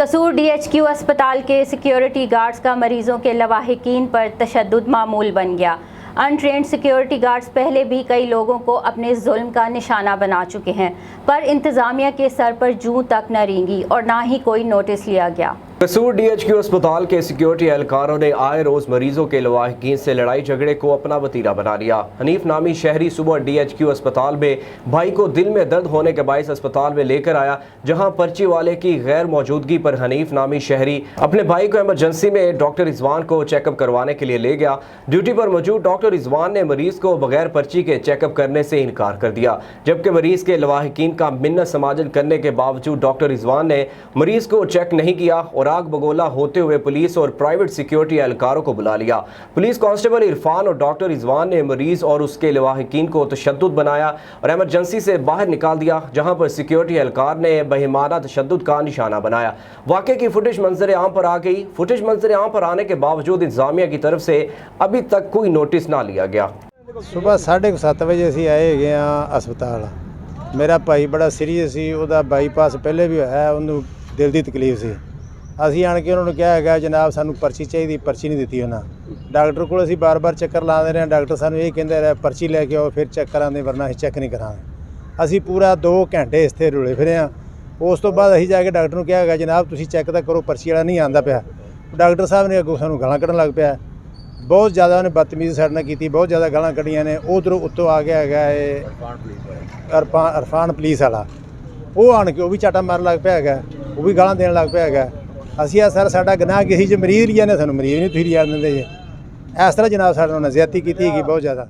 कसूर DHQ अस्पताल के सिक्योरिटी गार्ड्स का मरीजों के लवाहिकीन पर तशद्दुद मामूल बन गया। अनट्रेंड सिक्योरिटी गार्ड्स पहले भी कई लोगों को अपने जुल्म का निशाना बना चुके हैं, पर इंतजामिया के सर पर जूं तक न रेंगी और ना ही कोई नोटिस लिया गया। कसूर DHQ अस्पताल के सिक्योरिटी एहलकारों ने आए रोज मरीजों के लवाहिकीन से लड़ाई झगड़े को अपना वतीरा बना लिया। हनीफ नामी शहरी सुबह DHQ अस्पताल में भाई को दिल में दर्द होने के बायस अस्पताल में लेकर आया, जहां पर्ची वाले की गैर मौजूदगी पर हनीफ नामी शहरी अपने भाई को इमरजेंसी में डॉक्टर रिजवान को चेकअप करवाने के लिए ले गया। ड्यूटी पर मौजूद डॉक्टर रिजवान ने मरीज को बगैर पर्ची के चेकअप करने से इनकार कर दिया, जबकि मरीज के लवाहिकीन का मिन्नत समाजन करने के बावजूद डॉक्टर रिजवान ने मरीज को चेक नहीं किया और आग बगोला होते हुए पुलिस और प्राइवेट सिक्योरिटी एहलकारों को बुला लिया। पुलिस कांस्टेबल इरफान और डॉक्टर रिजवान ने मरीज और उसके लवाहिकीन को तशद्दुद बनाया और इमरजेंसी से बाहर निकाल दिया, जहां पर सिक्योरिटी एहलकार ने बेहिमाना तशद्दुद का निशाना बनाया। वाक़े की फुटेज मंजर आम पर आ गई। फुटेज मंजर आम पर आने के बावजूद इंतजामिया की तरफ से अभी तक कोई नोटिस ना लिया गया। सुबह 7:30 वजे असी आए गए अस्पताल। मेरा भाई बड़ा सीरीयस सी, उहदा बाईपास पहले भी होया, उन्होंने दिल की तकलीफ सी। ਅਸੀਂ ਆਣ ਕੇ ਉਹਨਾਂ ਨੂੰ ਕਿਹਾ ਹੈਗਾ ਜਨਾਬ ਸਾਨੂੰ ਪਰਚੀ ਚਾਹੀਦੀ, ਪਰਚੀ ਨਹੀਂ ਦਿੱਤੀ ਉਹਨਾਂ। ਡਾਕਟਰ ਕੋਲ ਅਸੀਂ ਬਾਰ-ਬਾਰ ਚੱਕਰ ਲਾਉਂਦੇ ਰਹੇ, ਡਾਕਟਰ ਸਾਨੂੰ ਇਹ ਕਹਿੰਦੇ ਰਹੇ ਪਰਚੀ ਲੈ ਕੇ ਆਓ ਫਿਰ ਚੈੱਕ ਕਰਾਂਗੇ, ਵਰਨਾ ਅਸੀਂ ਚੈੱਕ ਨਹੀਂ ਕਰਾਂਗੇ। ਅਸੀਂ ਪੂਰਾ 2 ਘੰਟੇ ਇੱਥੇ ਰੁਲੇ ਫਿਰੇ ਹਾਂ। ਉਸ ਤੋਂ ਬਾਅਦ ਅਸੀਂ ਜਾ ਕੇ ਡਾਕਟਰ ਨੂੰ ਕਿਹਾ ਹੈਗਾ ਜਨਾਬ ਤੁਸੀਂ ਚੈੱਕ ਤਾਂ ਕਰੋ, ਪਰਚੀ ਵਾਲਾ ਨਹੀਂ ਆਉਂਦਾ ਪਿਆ। ਡਾਕਟਰ ਸਾਹਿਬ ਨੇ ਅੱਗੋਂ ਸਾਨੂੰ ਗਾਲਾਂ ਕੱਢਣ ਲੱਗ ਪਿਆ। ਬਹੁਤ ਜ਼ਿਆਦਾ ਉਹਨੇ ਬਦਤਮੀਜ਼ੀ ਸਾਡੇ ਨਾਲ ਕੀਤੀ, ਬਹੁਤ ਜ਼ਿਆਦਾ ਗਾਲਾਂ ਕੱਢੀਆਂ ਨੇ। ਉੱਧਰੋਂ ਉੱਤੋਂ ਆ ਗਿਆ ਹੈਗਾ ਇਹ ਇਰਫਾਨ ਪੁਲਿਸ ਵਾਲਾ, ਉਹ ਆਣ ਕੇ ਉਹ ਵੀ ਚਾਟਾ ਮਾਰਨ ਲੱਗ ਪਿਆ ਹੈਗਾ, ਉਹ ਵੀ ਗਾਲਾਂ ਦੇਣ ਲੱਗ ਪਿਆ ਹੈਗਾ। ਅਸੀਂ ਆ ਸਰ ਸਾਡਾ ਗੁਨਾਹ ਕੀ ਸੀ ਜੇ ਮਰੀਜ਼ ਲਿਆ ਨੇ ਸਾਨੂੰ ਮਰੀਜ਼ ਨਹੀਂ ਤੁਸੀਂ ਲਿਆ ਦਿੰਦੇ ਜੀ। ਇਸ ਤਰ੍ਹਾਂ ਜਨਾਬ ਸਾਡੇ ਨਾਲ ਜ਼ਿਆਦਤੀ ਕੀਤੀ ਹੈਗੀ ਬਹੁਤ ਜ਼ਿਆਦਾ।